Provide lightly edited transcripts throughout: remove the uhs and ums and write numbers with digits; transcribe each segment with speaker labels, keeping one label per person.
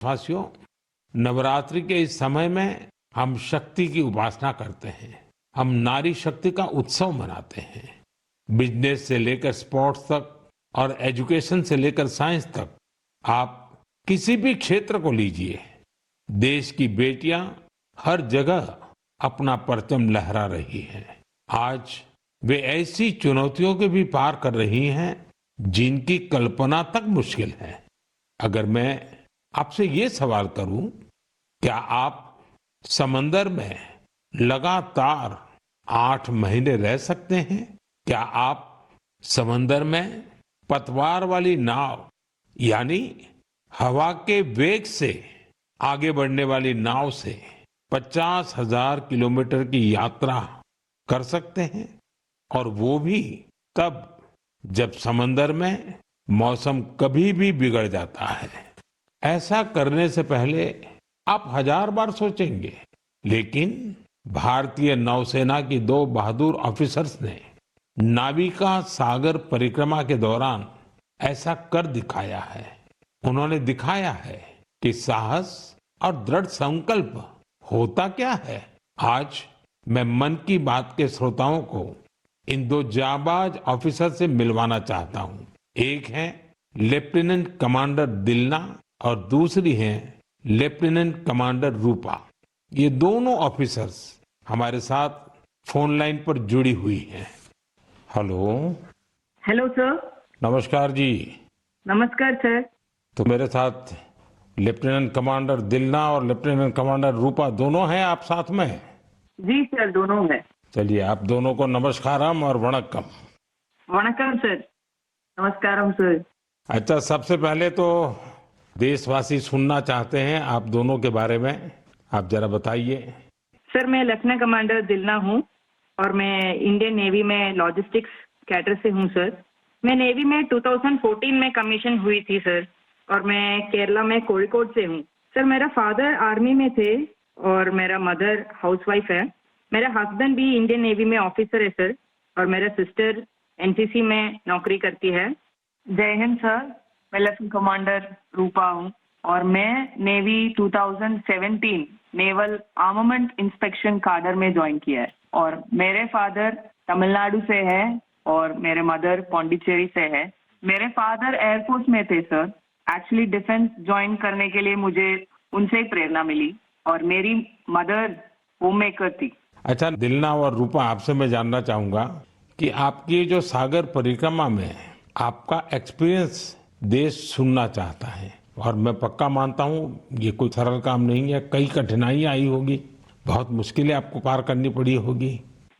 Speaker 1: वासियों, नवरात्रि के इस समय में हम शक्ति की उपासना करते हैं। हम नारी शक्ति का उत्सव मनाते हैं। बिजनेस से लेकर स्पोर्ट्स तक और एजुकेशन से लेकर साइंस तक, आप किसी भी क्षेत्र को लीजिए, देश की बेटियां हर जगह अपना परचम लहरा रही हैं। आज वे ऐसी चुनौतियों के भी पार कर रही हैं जिनकी कल्पना तक मुश्किल है। अगर मैं आपसे ये सवाल करूं, क्या आप समंदर में लगातार 8 महीने रह सकते हैं? क्या आप समंदर में पतवार वाली नाव यानी हवा के वेग से आगे बढ़ने वाली नाव से 50,000 किलोमीटर की यात्रा कर सकते हैं? और वो भी तब जब समंदर में मौसम कभी भी बिगड़ जाता है। ऐसा करने से पहले आप 1000 बार सोचेंगे, लेकिन भारतीय नौसेना की 2 बहादुर ऑफिसर्स ने नाविका सागर परिक्रमा के दौरान ऐसा कर दिखाया है। उन्होंने दिखाया है कि साहस और दृढ़ संकल्प होता क्या है। आज मैं मन की बात के श्रोताओं को इन 2 जाबाज ऑफिसर से मिलवाना चाहता हूं। एक है लेफ्टिनेंट कमांडर दिलना और दूसरी है लेफ्टिनेंट कमांडर रूपा। ये दोनों ऑफिसर्स हमारे साथ फोन लाइन पर जुड़ी हुई हैं। हेलो।
Speaker 2: Hello sir.
Speaker 1: नमस्कार जी।
Speaker 2: नमस्कार सर।
Speaker 1: तो मेरे साथ लेफ्टिनेंट कमांडर दिलना और लेफ्टिनेंट कमांडर रूपा दोनों हैं आप साथ में?
Speaker 2: जी सर, दोनों हैं।
Speaker 1: चलिए, आप दोनों को नमस्कारम और वणक्कम।
Speaker 2: वणक्कम सर। नमस्कारम सर।
Speaker 1: अच्छा, सबसे पहले तो देशवासी सुनना चाहते हैं आप दोनों के बारे में। आप जरा बताइए।
Speaker 2: सर, मैं लेफ्टिनेंट कमांडर दिलना हूँ और मैं इंडियन नेवी में लॉजिस्टिक्स कैडर से हूँ सर। मैं नेवी में 2014 में कमीशन हुई थी सर, और मैं केरला में कोझिकोड से हूँ। सर, मेरा फादर आर्मी में थे और मेरा मदर हाउसवाइफ है। मेरा हस्बैंड भी इंडियन नेवी में ऑफिसर है सर, और मेरा सिस्टर एनसीसी में नौकरी करती है।
Speaker 3: जय हिंद सर, मैं लेफ्टिनेंट कमांडर रूपा हूँ और मैं navy 2017 naval armament inspection cadre में ज्वाइन किया है। और मेरे फादर तमिलनाडु से है और मेरे मदर पौंडीचेरी से है। मेरे फादर एयरफोर्स में थे सर। एक्चुअली डिफेंस ज्वाइन करने के लिए मुझे उनसे ही प्रेरणा मिली, और मेरी मदर होम मेकर थी।
Speaker 1: अच्छा दिलना और रूपा, आपसे मैं जानना चाहूंगा कि आपकी जो सागर परिक्रमा में आपका एक्सपीरियंस देश सुनना चाहता है। और मैं पक्का मानता हूँ ये कोई सरल काम नहीं है, कई कठिनाइयां आई होगी, बहुत मुश्किलें आपको पार करनी पड़ी होगी।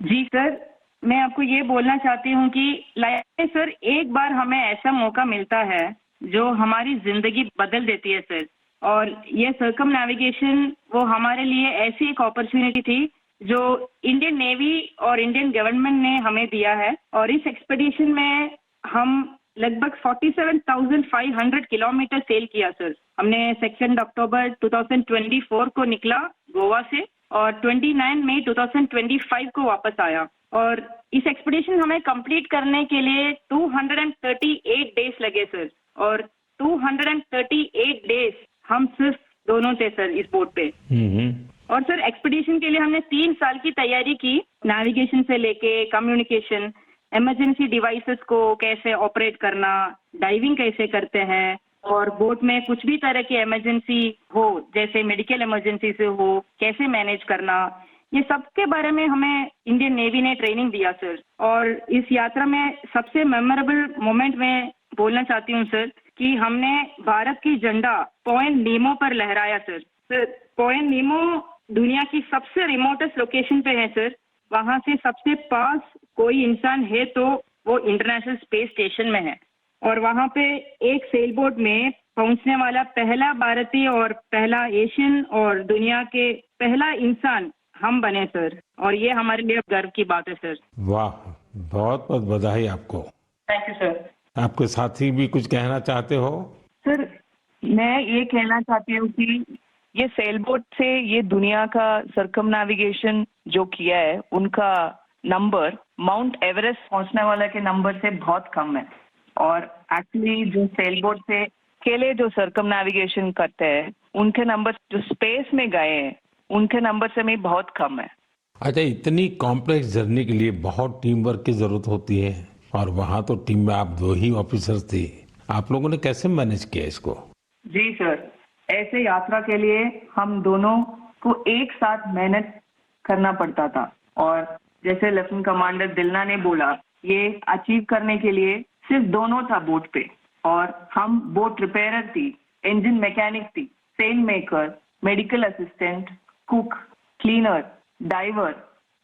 Speaker 2: जी सर, मैं आपको ये बोलना चाहती हूँ कि लाइफ में सर एक बार हमें ऐसा मौका मिलता है जो हमारी जिंदगी बदल देती है सर। और ये सर्कम नेविगेशन वो हमारे लिए ऐसी एक अपॉर्चुनिटी थी जो इंडियन नेवी और इंडियन गवर्नमेंट ने हमें दिया है। और इस एक्सपेडिशन में हम लगभग 47,500 किलोमीटर सेल किया सर। हमने 2 अक्टूबर 2024 को निकला गोवा से और 29 मई 2025 को वापस आया। और इस एक्सपेडिशन हमें कंप्लीट करने के लिए 238 डेज लगे सर। और 238 डेज हम सिर्फ दोनों थे सर इस बोट पे। और सर एक्सपेडिशन के लिए हमने 3 साल की तैयारी की, नेविगेशन से लेके कम्युनिकेशन, इमरजेंसी डिवाइसेस को कैसे ऑपरेट करना, डाइविंग कैसे करते हैं, और बोट में कुछ भी तरह की इमरजेंसी हो, जैसे मेडिकल इमरजेंसी से हो, कैसे मैनेज करना, ये सब के बारे में हमें इंडियन नेवी ने ट्रेनिंग दिया सर। और इस यात्रा में सबसे मेमोरेबल मोमेंट में बोलना चाहती हूँ सर कि हमने भारत की झंडा पॉइंट नीमो पर लहराया सर। सर, पॉइंट नीमो दुनिया की सबसे रिमोटेस्ट लोकेशन पे है सर। वहाँ से सबसे पास कोई इंसान है तो वो इंटरनेशनल स्पेस स्टेशन में है। और वहाँ पे एक सेल बोट में पहुँचने वाला पहला भारतीय और पहला एशियन और दुनिया के पहला इंसान हम बने सर। और ये हमारे लिए गर्व की बात है सर।
Speaker 1: वाह, बहुत बहुत बधाई आपको।
Speaker 3: Thank you sir.
Speaker 1: आपके साथी भी कुछ कहना चाहते हो?
Speaker 3: सर, मैं ये कहना चाहती हूँ कि ये सेल बोट से ये दुनिया का सर्कम नेविगेशन जो किया है, उनका नंबर माउंट एवरेस्ट पहुंचने वाले के नंबर से बहुत कम है। और एक्चुअली जो सेल बोट से अकेले जो सर्कम नेविगेशन करते हैं उनके नंबर जो स्पेस में गए हैं उनके नंबर से भी बहुत कम है।
Speaker 1: अच्छा, इतनी कॉम्प्लेक्स जर्नी के लिए बहुत टीम वर्क की जरूरत होती है और वहाँ तो टीम में आप 2 ही ऑफिसर्स थे। आप लोगों ने कैसे मैनेज किया इसको?
Speaker 3: जी सर, ऐसे यात्रा के लिए हम दोनों को एक साथ मेहनत करना पड़ता था और जैसे लेफ्टिनेंट कमांडर दिलना ने बोला, ये अचीव करने के लिए सिर्फ दोनों था बोट पे और हम बोट रिपेयरर थी, इंजन मैकेनिक थी, sail maker, medical assistant, cook, cleaner, diver,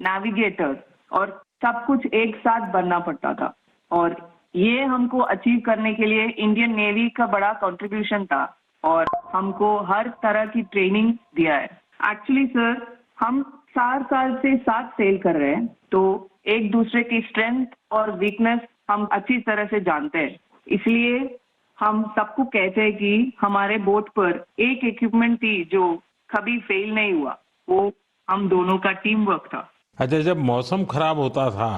Speaker 3: navigator और सब कुछ एक साथ बनना पड़ता था और ये हमको अचीव करने के लिए इंडियन नेवी का बड़ा कंट्रीब्यूशन था और हमको हर तरह की ट्रेनिंग दिया है। एक्चुअली सर, हम 4 साल से साथ सेल कर रहे हैं तो एक दूसरे की स्ट्रेंथ और वीकनेस हम अच्छी तरह से जानते हैं, इसलिए हम सबको कहते हैं कि हमारे बोट पर एक इक्विपमेंट थी जो कभी फेल नहीं हुआ, वो हम दोनों का टीम वर्क था।
Speaker 1: अच्छा, जब मौसम खराब होता था,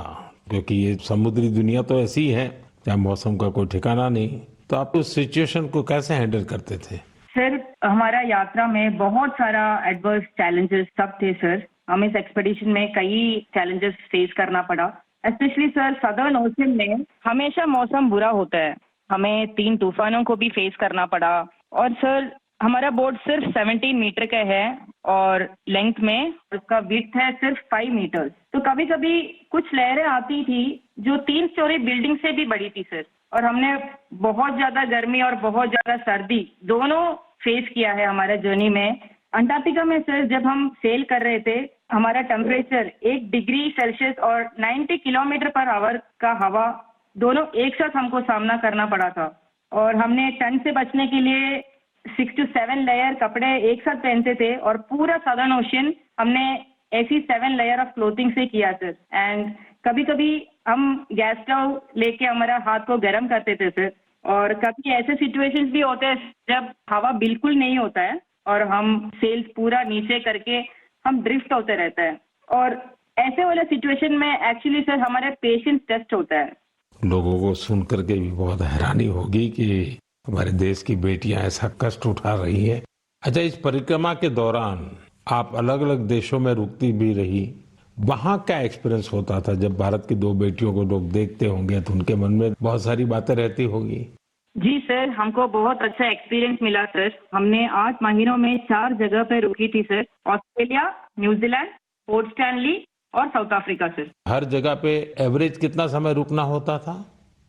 Speaker 1: क्योंकि ये समुद्री दुनिया तो ऐसी ही है जहाँ मौसम का कोई ठिकाना नहीं, तो आप उस सिचुएशन को कैसे हैंडल करते थे?
Speaker 2: सर, हमारा यात्रा में बहुत सारा एडवर्स चैलेंजेस सब थे सर। हम इस एक्सपेडिशन में कई चैलेंजेस फेस करना पड़ा। स्पेशली सर, सदर्न ओशन में हमेशा मौसम बुरा होता है। हमें 3 तूफानों को भी फेस करना पड़ा और सर हमारा बोट सिर्फ 17 मीटर का है और लेंथ में उसका विड्थ है सिर्फ 5 मीटर। तो कभी कभी कुछ लहरें आती थी जो 3 स्टोरी बिल्डिंग से भी बड़ी थी सर, और हमने बहुत ज्यादा गर्मी और बहुत ज्यादा सर्दी दोनों फेस किया है हमारे जर्नी में। अंटार्कटिका में सर जब हम सेल कर रहे थे, हमारा टेम्परेचर 1 डिग्री सेल्सियस और 90 किलोमीटर पर आवर का हवा दोनों एक साथ हमको सामना करना पड़ा था और हमने ठंड से बचने के लिए 6 to 7 लेयर कपड़े एक साथ पहनते थे और पूरा सदर्न ओशन हमने ऐसी 7 लेयर ऑफ क्लोथिंग से किया सर। एंड कभी कभी हम गैस स्टोव लेके हमारा हाथ को गर्म करते थे सर, और कभी ऐसे सिचुएशंस भी होते हैं जब हवा बिल्कुल नहीं होता है और हम सेल्स पूरा नीचे करके हम ड्रिफ्ट होते रहते हैं, और ऐसे वाले सिचुएशन में एक्चुअली सर हमारे पेशेंस टेस्ट होता है।
Speaker 1: लोगों को सुन करके भी बहुत हैरानी होगी कि हमारे देश की बेटियां ऐसा कष्ट उठा रही हैं। अच्छा, इस परिक्रमा के दौरान आप अलग अलग देशों में रुकती भी रही, वहाँ क्या एक्सपीरियंस होता था? जब भारत की 2 बेटियों को लोग देखते होंगे तो उनके मन में बहुत सारी बातें रहती होगी।
Speaker 2: जी सर, हमको बहुत अच्छा एक्सपीरियंस मिला सर। हमने 8 महीनों में 4 जगह पे रुकी थी sir, Australia, New Zealand, port Stanley और साउथ अफ्रीका सर।
Speaker 1: हर जगह पे एवरेज कितना समय रुकना होता था?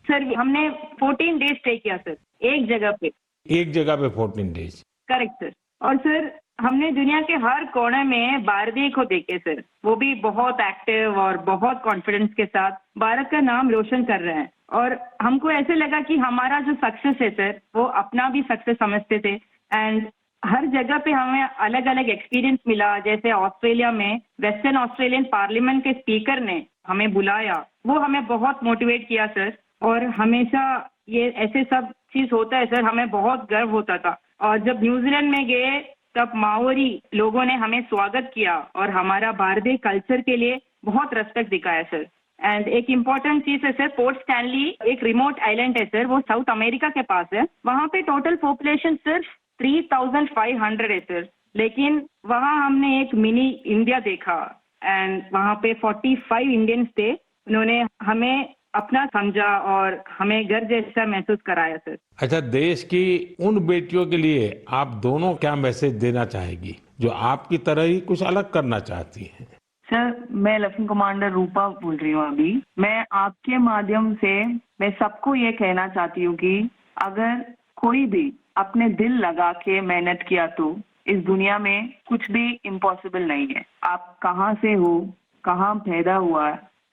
Speaker 2: सर हमने 14 डेज स्टे किया सर, एक जगह पे।
Speaker 1: एक जगह पे 14 डेज?
Speaker 2: Correct sir. और सर हमने दुनिया के हर कोने में भारतीय को देखे सर, वो भी बहुत एक्टिव और बहुत कॉन्फिडेंस के साथ भारत का नाम रोशन कर रहे हैं, और हमको ऐसे लगा कि हमारा जो सक्सेस है सर वो अपना भी सक्सेस समझते थे। एंड हर जगह पे हमें अलग अलग एक्सपीरियंस मिला। जैसे ऑस्ट्रेलिया में वेस्टर्न ऑस्ट्रेलियन पार्लियामेंट के स्पीकर ने हमें बुलाया, वो हमें बहुत मोटिवेट किया सर, और हमेशा ये ऐसे सब चीज होता है सर, हमें बहुत गर्व होता था। और जब न्यूजीलैंड में गए तब माओरी लोगों ने हमें स्वागत किया और हमारा भारतीय कल्चर के लिए बहुत रेस्पेक्ट दिखाया सर। एंड एक इम्पॉर्टेंट चीज है सर, पोर्ट स्टैनली एक रिमोट आइलैंड है सर, वो साउथ अमेरिका के पास है। वहाँ पे टोटल पॉपुलेशन सिर्फ 3500 है सर, लेकिन वहाँ हमने एक मिनी इंडिया देखा एंड वहाँ पे 45 इंडियंस थे। उन्होंने हमें अपना समझा और हमें घर जैसा महसूस कराया सर।
Speaker 1: अच्छा, देश की उन बेटियों के लिए आप दोनों क्या मैसेज देना चाहेगी जो आपकी तरह ही कुछ अलग करना चाहती हैं?
Speaker 3: सर, मैं लेफ्टिनेंट कमांडर रूपा बोल रही हूँ अभी। मैं आपके माध्यम से मैं सबको ये कहना चाहती हूँ कि अगर कोई भी अपने दिल लगा के मेहनत किया तो इस दुनिया में कुछ भी इम्पॉसिबल नहीं है। आप कहाँ से हो, कहाँ पैदा हुआ,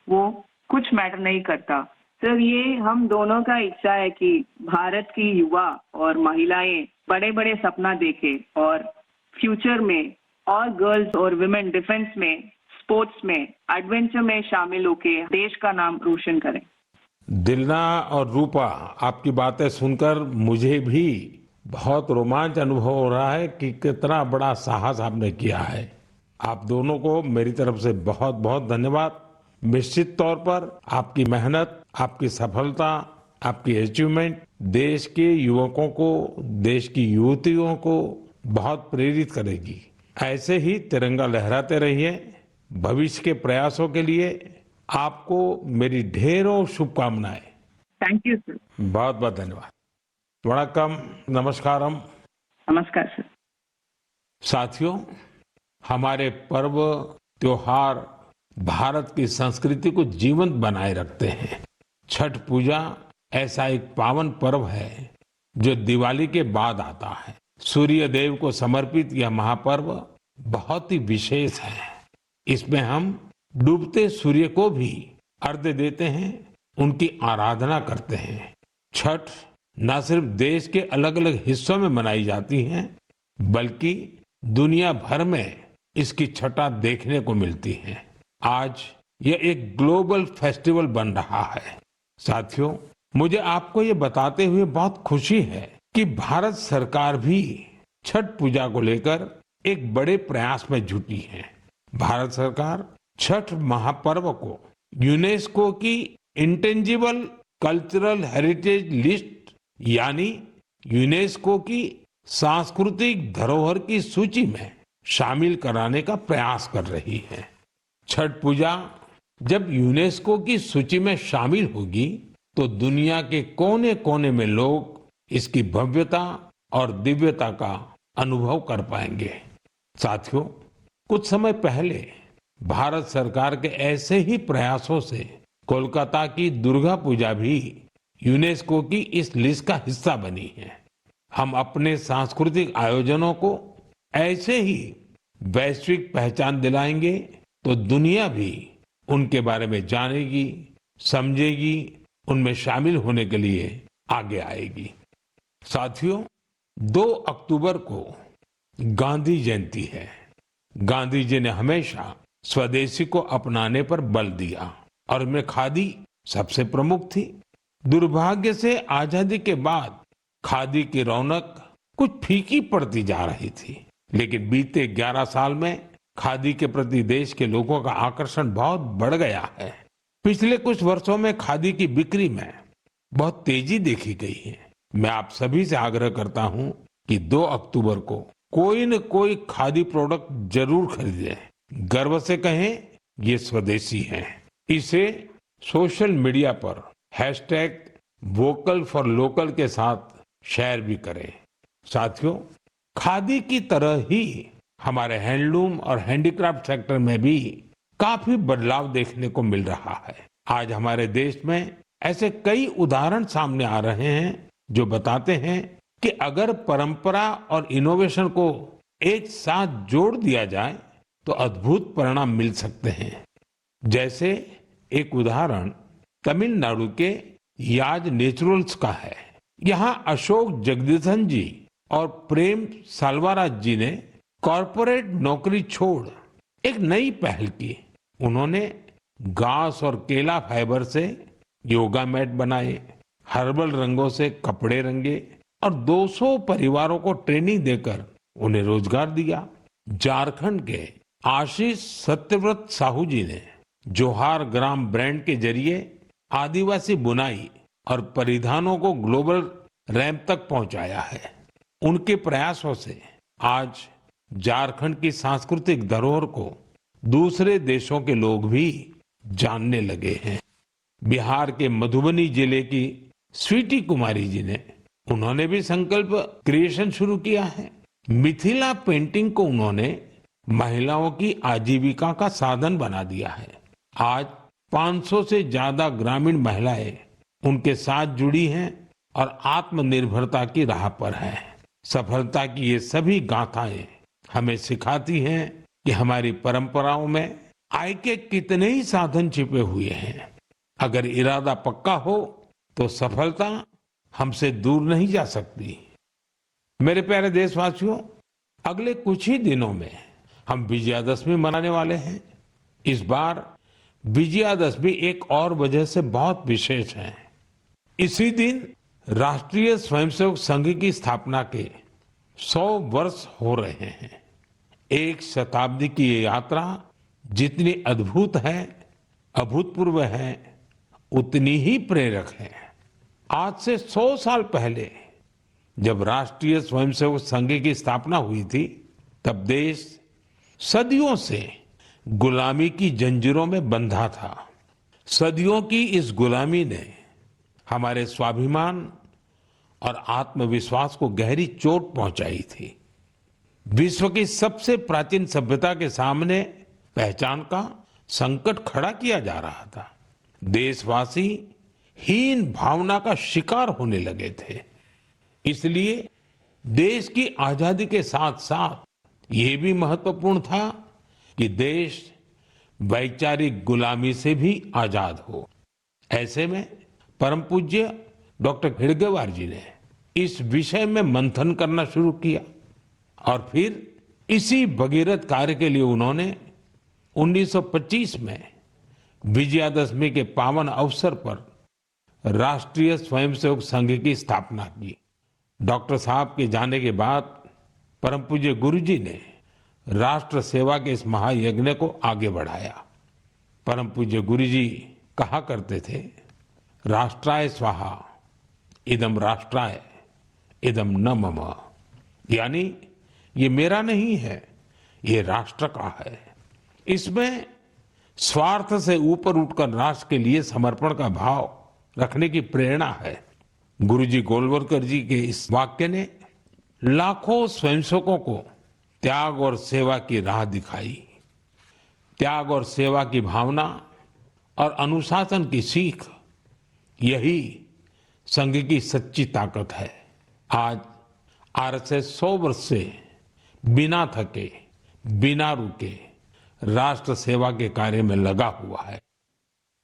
Speaker 3: वो कुछ मैटर नहीं करता। सर, ये हम दोनों का इच्छा है कि भारत की युवा और महिलाएं बड़े बड़े सपना देखें और फ्यूचर में और गर्ल्स और विमेन डिफेंस में, स्पोर्ट्स में, एडवेंचर में शामिल होकर देश का नाम रोशन करें।
Speaker 1: दिलना और रूपा, आपकी बातें सुनकर मुझे भी बहुत रोमांच अनुभव हो रहा है कि कितना बड़ा साहस आपने किया है। आप दोनों को मेरी तरफ से बहुत बहुत धन्यवाद। निश्चित तौर पर आपकी मेहनत, आपकी सफलता, आपकी अचीवमेंट देश के युवकों को, देश की युवतियों को बहुत प्रेरित करेगी। ऐसे ही तिरंगा लहराते रहिए। भविष्य के प्रयासों के लिए आपको मेरी ढेरों शुभकामनाएं।
Speaker 3: Thank you sir.
Speaker 1: बहुत बहुत धन्यवाद। वणक्कम, नमस्कारम।
Speaker 3: नमस्कार सर।
Speaker 1: साथियों, हमारे पर्व त्योहार भारत की संस्कृति को जीवंत बनाए रखते हैं। छठ पूजा ऐसा एक पावन पर्व है जो दिवाली के बाद आता है। सूर्य देव को समर्पित यह महापर्व बहुत ही विशेष है। इसमें हम डूबते सूर्य को भी अर्घ्य देते हैं, उनकी आराधना करते हैं। छठ न सिर्फ देश के अलग अलग हिस्सों में मनाई जाती है, बल्कि दुनिया भर में इसकी छठा देखने को मिलती है। आज यह एक ग्लोबल फेस्टिवल बन रहा है। साथियों, मुझे आपको ये बताते हुए बहुत खुशी है कि भारत सरकार भी छठ पूजा को लेकर एक बड़े प्रयास में जुटी है। भारत सरकार छठ महापर्व को यूनेस्को की इंटेंजिबल कल्चरल हेरिटेज लिस्ट यानी यूनेस्को की सांस्कृतिक धरोहर की सूची में शामिल कराने का प्रयास कर रही है। छठ पूजा जब यूनेस्को की सूची में शामिल होगी तो दुनिया के कोने कोने में लोग इसकी भव्यता और दिव्यता का अनुभव कर पाएंगे। साथियों, कुछ समय पहले भारत सरकार के ऐसे ही प्रयासों से कोलकाता की दुर्गा पूजा भी यूनेस्को की इस लिस्ट का हिस्सा बनी है। हम अपने सांस्कृतिक आयोजनों को ऐसे ही वैश्विक पहचान दिलाएंगे तो दुनिया भी उनके बारे में जानेगी, समझेगी, उनमें शामिल होने के लिए आगे आएगी। साथियों, 2 अक्टूबर को गांधी जयंती है। गांधी जी ने हमेशा स्वदेशी को अपनाने पर बल दिया और इनमें खादी सबसे प्रमुख थी। दुर्भाग्य से आजादी के बाद खादी की रौनक कुछ फीकी पड़ती जा रही थी, लेकिन बीते 11 साल में खादी के प्रति देश के लोगों का आकर्षण बहुत बढ़ गया है। पिछले कुछ वर्षों में खादी की बिक्री में बहुत तेजी देखी गई है। मैं आप सभी से आग्रह करता हूं कि 2 अक्टूबर को कोई न कोई खादी प्रोडक्ट जरूर खरीदें। गर्व से कहें ये स्वदेशी है। इसे सोशल मीडिया पर #वोकल फॉर लोकल के साथ शेयर भी करें। साथियों, खादी की तरह ही हमारे हैंडलूम और हैंडीक्राफ्ट सेक्टर में भी काफी बदलाव देखने को मिल रहा है। आज हमारे देश में ऐसे कई उदाहरण सामने आ रहे हैं जो बताते हैं कि अगर परंपरा और इनोवेशन को एक साथ जोड़ दिया जाए तो अद्भुत परिणाम मिल सकते हैं। जैसे एक उदाहरण तमिलनाडु के याज नेचुरल्स का है। यहाँ अशोक जगदीशन जी और प्रेम साल्वाराज जी ने कॉरपोरेट नौकरी छोड़ एक नई पहल की। उन्होंने घास और केला फाइबर से योगा मैट बनाए, हर्बल रंगों से कपड़े रंगे और 200 परिवारों को ट्रेनिंग देकर उन्हें रोजगार दिया। झारखंड के आशीष सत्यव्रत साहू जी ने जोहार ग्राम ब्रांड के जरिए आदिवासी बुनाई और परिधानों को ग्लोबल रैंप तक पहुंचाया है। उनके प्रयासों से आज झारखंड की सांस्कृतिक धरोहर को दूसरे देशों के लोग भी जानने लगे हैं। बिहार के मधुबनी जिले की स्वीटी कुमारी जी ने उन्होंने भी संकल्प क्रिएशन शुरू किया है। मिथिला पेंटिंग को उन्होंने महिलाओं की आजीविका का साधन बना दिया है। आज 500 से ज्यादा ग्रामीण महिलाएं उनके साथ जुड़ी हैं और आत्मनिर्भरता की राह पर हैं। सफलता की ये सभी गाथाएं हमें सिखाती हैं कि हमारी परंपराओं में आय के कितने ही साधन छिपे हुए हैं। अगर इरादा पक्का हो तो सफलता हमसे दूर नहीं जा सकती। मेरे प्यारे देशवासियों, अगले कुछ ही दिनों में हम विजयादशमी मनाने वाले हैं। इस बार विजयादशमी एक और वजह से बहुत विशेष है। इसी दिन राष्ट्रीय स्वयंसेवक संघ की स्थापना के 100 वर्ष हो रहे हैं। एक शताब्दी की ये यात्रा जितनी अद्भुत है, अभूतपूर्व है, उतनी ही प्रेरक है। आज से 100 साल पहले जब राष्ट्रीय स्वयंसेवक संघ की स्थापना हुई थी, तब देश सदियों से गुलामी की जंजीरों में बंधा था। सदियों की इस गुलामी ने हमारे स्वाभिमान और आत्मविश्वास को गहरी चोट पहुंचाई थी। विश्व की सबसे प्राचीन सभ्यता के सामने पहचान का संकट खड़ा किया जा रहा था। देशवासी हीन भावना का शिकार होने लगे थे। इसलिए देश की आजादी के साथ साथ ये भी महत्वपूर्ण था कि देश वैचारिक गुलामी से भी आजाद हो। ऐसे में परम पूज्य डॉक्टर हेडगेवार जी ने इस विषय में मंथन करना शुरू किया और फिर इसी भगीरथ कार्य के लिए उन्होंने 1925 में विजयादशमी के पावन अवसर पर राष्ट्रीय स्वयंसेवक संघ की स्थापना की। डॉक्टर साहब के जाने के बाद परम पूज्य गुरु जी ने राष्ट्र सेवा के इस महायज्ञ को आगे बढ़ाया। परम पूज्य गुरु जी कहा करते थे, राष्ट्राय स्वाहा इदम राष्ट्राय इदम न मम, यानी ये मेरा नहीं है, ये राष्ट्र का है। इसमें स्वार्थ से ऊपर उठकर राष्ट्र के लिए समर्पण का भाव रखने की प्रेरणा है। गुरुजी गोलवलकर जी के इस वाक्य ने लाखों स्वयंसेवकों को त्याग और सेवा की राह दिखाई। त्याग और सेवा की भावना और अनुशासन की सीख, यही संघ की सच्ची ताकत है। आज आरएसएस 100 वर्ष से बिना थके, बिना रुके राष्ट्र सेवा के कार्य में लगा हुआ है।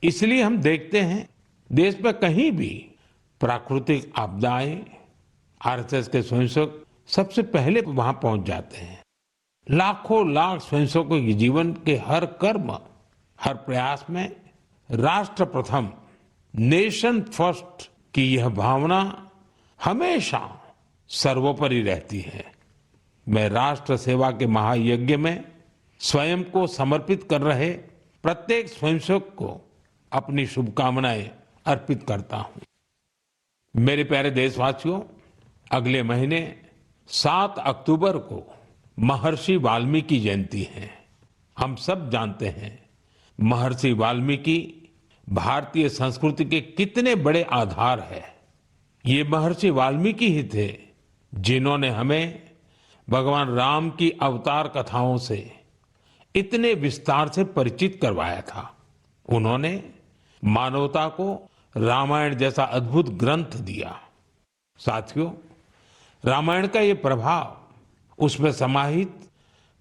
Speaker 1: इसलिए हम देखते हैं देश में कहीं भी प्राकृतिक आपदाएं, आरएसएस के स्वयंसेवक सबसे पहले वहां पहुंच जाते हैं। लाखों लाख स्वयंसेवकों के जीवन के हर कर्म, हर प्रयास में राष्ट्र प्रथम, नेशन फर्स्ट की यह भावना हमेशा सर्वोपरि रहती है। मैं राष्ट्र सेवा के महायज्ञ में स्वयं को समर्पित कर रहे प्रत्येक स्वयंसेवक को अपनी शुभकामनाएं अर्पित करता हूं। मेरे प्यारे देशवासियों, अगले महीने 7 अक्टूबर को महर्षि वाल्मीकि जयंती है। हम सब जानते हैं महर्षि वाल्मीकि भारतीय संस्कृति के कितने बड़े आधार है। ये महर्षि वाल्मीकि ही थे जिन्होंने हमें भगवान राम की अवतार कथाओं से इतने विस्तार से परिचित करवाया था। उन्होंने मानवता को रामायण जैसा अद्भुत ग्रंथ दिया। साथियों, रामायण का ये प्रभाव उसमें समाहित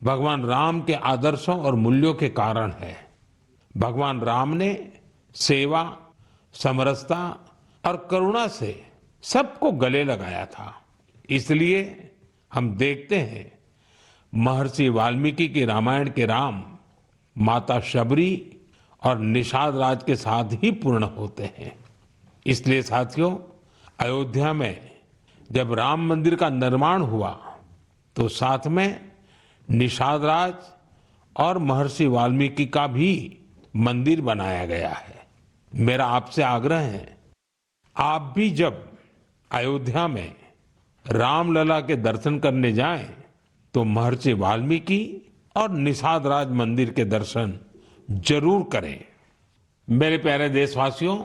Speaker 1: भगवान राम के आदर्शों और मूल्यों के कारण है। भगवान राम ने सेवा, समरसता और करुणा से सबको गले लगाया था। इसलिए हम देखते हैं महर्षि वाल्मीकि के रामायण के राम माता शबरी और निषाद राज के साथ ही पूर्ण होते हैं। इसलिए साथियों, अयोध्या में जब राम मंदिर का निर्माण हुआ तो साथ में निषाद राज और महर्षि वाल्मीकि का भी मंदिर बनाया गया है। मेरा आपसे आग्रह है, आप भी जब अयोध्या में रामलला के दर्शन करने जाएं तो महर्षि वाल्मीकि और निषाद राज मंदिर के दर्शन जरूर करें। मेरे प्यारे देशवासियों,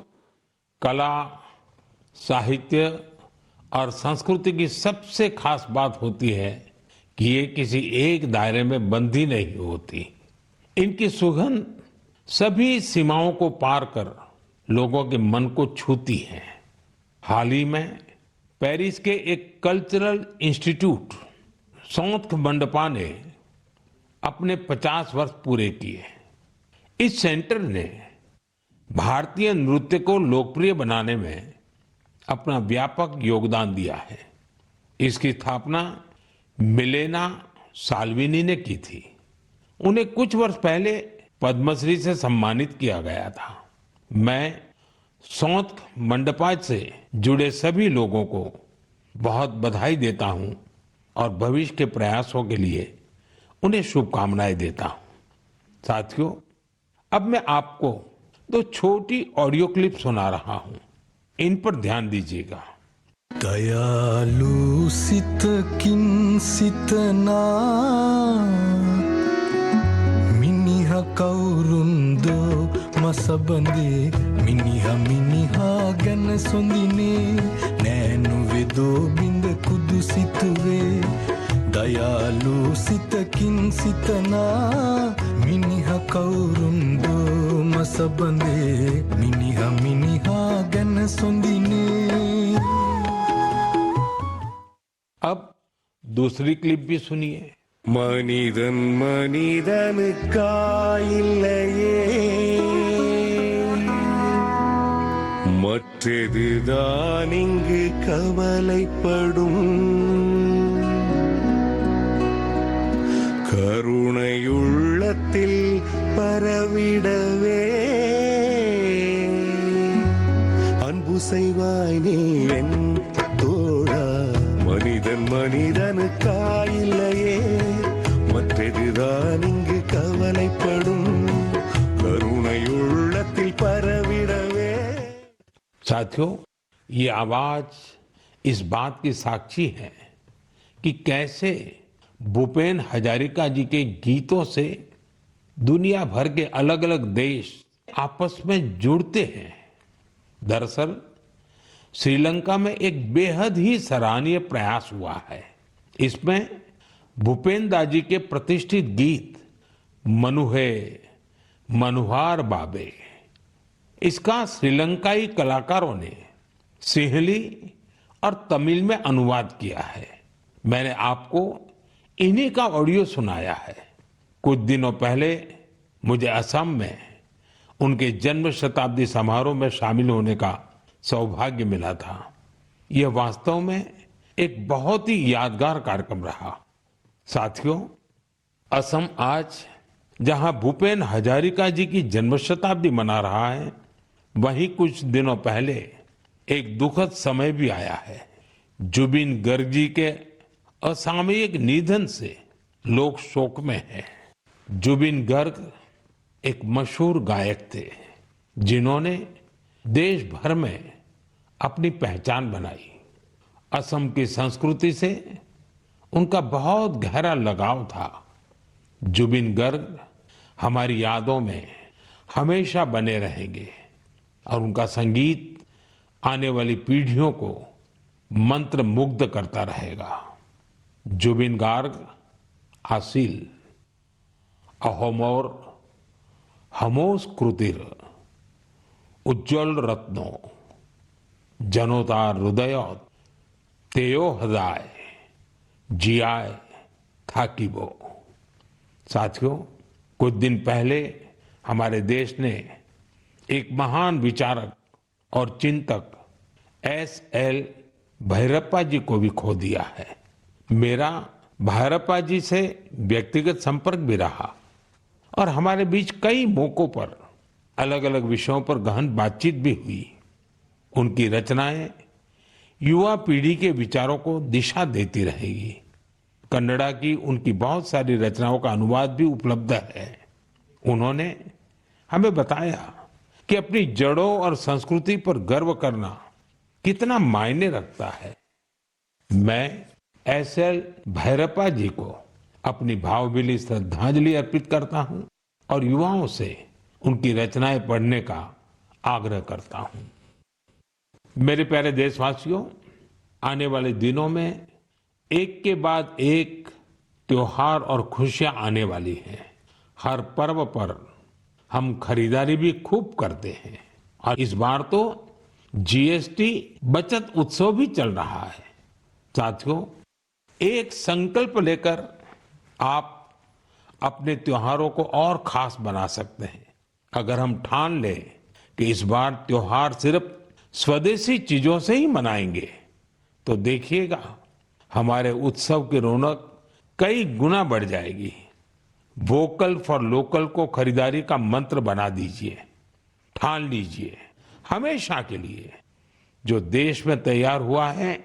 Speaker 1: कला, साहित्य और संस्कृति की सबसे खास बात होती है कि ये किसी एक दायरे में बंधी नहीं होती। इनकी सुगंध सभी सीमाओं को पार कर लोगों के मन को छूती है। हाल ही में पेरिस के एक कल्चरल इंस्टीट्यूट सौंथ मंडपा ने अपने 50 वर्ष पूरे किए। इस सेंटर ने भारतीय नृत्य को लोकप्रिय बनाने में अपना व्यापक योगदान दिया है। इसकी स्थापना मिलेना साल्विनी ने की थी। उन्हें कुछ वर्ष पहले पद्मश्री से सम्मानित किया गया था। मैं सौंथ मंडपा से जुड़े सभी लोगों को बहुत बधाई देता हूं और भविष्य के प्रयासों के लिए उन्हें शुभकामनाएं देता हूं। साथियों, अब मैं आपको 2 छोटी ऑडियो क्लिप सुना रहा हूं। इन पर ध्यान दीजिएगा।
Speaker 4: දයාලු සිතකින් සිතනා මිනිහ කවුරුන්දෝ මසබඳේ මිනිහ මිනිහා ගැන සොඳිනේ නෑනු වෙදෝ බිඳ කුදු සිතුවේ දයාලු සිතකින් සිතනා මිනිහ කවුරුන්දෝ මසබඳේ මිනිහ මිනිහා ගැන සොඳිනේ।
Speaker 1: अब दूसरी क्लिप भी सुनिए।
Speaker 4: மனிதன் மனிதனுக்காயில்லையே மற்றதுதான் இங்கு கவலைப்படும் கருணையுள்ளத்தில் பரவிடவே அன்பு செய்வாய் நீ என் தோழா மனிதன் மனிதனுக்காயில்லையே மற்றதுதான் இங்கு கவலைப்படும் கருணையுள்ளத்தில் பரவிடவே।
Speaker 1: साथियों, ये आवाज इस बात की साक्षी है कि कैसे भूपेन हजारिका जी के गीतों से दुनिया भर के अलग अलग देश आपस में जुड़ते हैं। दरअसल श्रीलंका में एक बेहद ही सराहनीय प्रयास हुआ है। इसमें भूपेन दाजी के प्रतिष्ठित गीत मनुहे मनुहार बाबे इसका श्रीलंकाई कलाकारों ने सिंहली और तमिल में अनुवाद किया है। मैंने आपको इन्हीं का ऑडियो सुनाया है। कुछ दिनों पहले मुझे असम में उनके जन्म शताब्दी समारोह में शामिल होने का सौभाग्य मिला था। यह वास्तव में एक बहुत ही यादगार कार्यक्रम रहा। साथियों, असम आज जहां भूपेन हजारिका जी की जन्म शताब्दी मना रहा है, वहीं कुछ दिनों पहले एक दुखद समय भी आया है। जुबिन गर्ग जी के असामयिक निधन से लोग शोक में हैं। जुबिन गर्ग एक मशहूर गायक थे जिन्होंने देश भर में अपनी पहचान बनाई। असम की संस्कृति से उनका बहुत गहरा लगाव था। जुबिन गर्ग हमारी यादों में हमेशा बने रहेंगे और उनका संगीत आने वाली पीढ़ियों को मंत्र मुग्ध करता रहेगा। जुबिन गार्ग आसिल अहोमोर हमोस कृतिर उज्ज्वल रत्नो जनोतार हृदय तेयो हृदय जियाय थाकीबो। साथियों, कुछ दिन पहले हमारे देश ने एक महान विचारक और चिंतक S.L. भैरप्पा जी को भी खो दिया है। मेरा भैरप्पा जी से व्यक्तिगत संपर्क भी रहा और हमारे बीच कई मौकों पर अलग अलग विषयों पर गहन बातचीत भी हुई। उनकी रचनाएं युवा पीढ़ी के विचारों को दिशा देती रहेगी। कन्नड़ा की उनकी बहुत सारी रचनाओं का अनुवाद भी उपलब्ध है। उन्होंने हमें बताया कि अपनी जड़ों और संस्कृति पर गर्व करना कितना मायने रखता है। मैं S.L. भैरप्पा जी को अपनी भावभीनी श्रद्धांजलि अर्पित करता हूं और युवाओं से उनकी रचनाएं पढ़ने का आग्रह करता हूं। मेरे प्यारे देशवासियों, आने वाले दिनों में एक के बाद एक त्योहार और खुशियां आने वाली हैं। हर पर्व पर हम खरीदारी भी खूब करते हैं और इस बार तो GST बचत उत्सव भी चल रहा है। साथियों, एक संकल्प लेकर आप अपने त्योहारों को और खास बना सकते हैं। अगर हम ठान लें कि इस बार त्योहार सिर्फ स्वदेशी चीजों से ही मनाएंगे, तो देखिएगा हमारे उत्सव की रौनक कई गुना बढ़ जाएगी। वोकल फॉर लोकल को खरीदारी का मंत्र बना दीजिए। ठान लीजिए हमेशा के लिए जो देश में तैयार हुआ है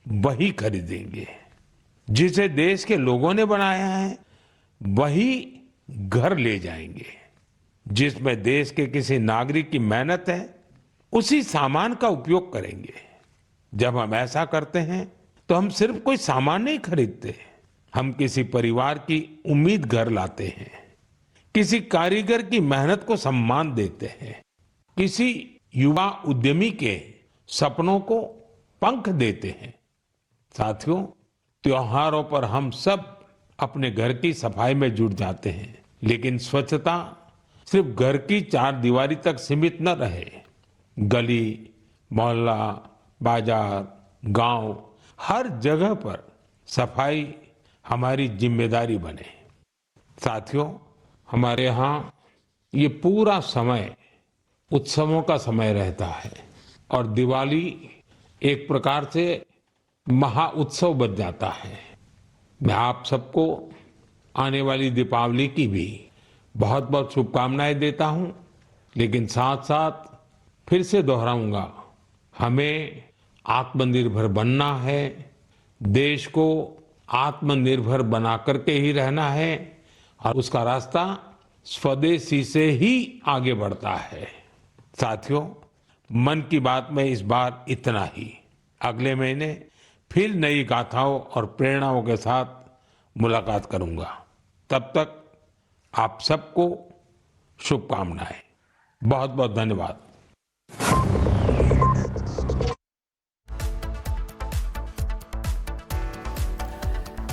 Speaker 1: वही खरीदेंगे। जिसे देश के लोगों ने बनाया है वही घर ले जाएंगे। जिसमें देश के किसी नागरिक की मेहनत है उसी सामान का उपयोग करेंगे। जब हम ऐसा करते हैं तो हम सिर्फ कोई सामान नहीं खरीदते, हम किसी परिवार की उम्मीद घर लाते हैं, किसी कारीगर की मेहनत को सम्मान देते हैं, किसी युवा उद्यमी के सपनों को पंख देते हैं। साथियों, त्योहारों पर हम सब अपने घर की सफाई में जुट जाते हैं, लेकिन स्वच्छता सिर्फ घर की चार दीवारी तक सीमित न रहे। गली, मोहल्ला, बाजार, गांव, हर जगह पर सफाई हमारी जिम्मेदारी बने। साथियों, हमारे यहाँ ये पूरा समय उत्सवों का समय रहता है और दिवाली एक प्रकार से महा उत्सव बन जाता है। मैं आप सबको आने वाली दीपावली की भी बहुत बहुत शुभकामनाएं देता हूं, लेकिन साथ साथ फिर से दोहराऊंगा, हमें आत्मनिर्भर बनना है, देश को आत्मनिर्भर बना करके ही रहना है और उसका रास्ता स्वदेशी से ही आगे बढ़ता है। साथियों, मन की बात में इस बार इतना ही। अगले महीने फिर नई गाथाओं और प्रेरणाओं के साथ मुलाकात करूंगा। तब तक आप सबको शुभकामनाएं। बहुत बहुत धन्यवाद।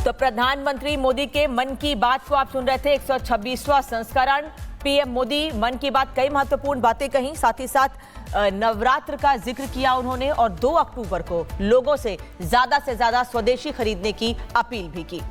Speaker 5: तो प्रधानमंत्री मोदी के मन की बात को आप सुन रहे थे। 126वां संस्करण पीएम मोदी मन की बात, कई महत्वपूर्ण बातें कही, साथ ही साथ नवरात्र का जिक्र किया उन्होंने और 2 अक्टूबर को लोगों से ज्यादा स्वदेशी खरीदने की अपील भी की।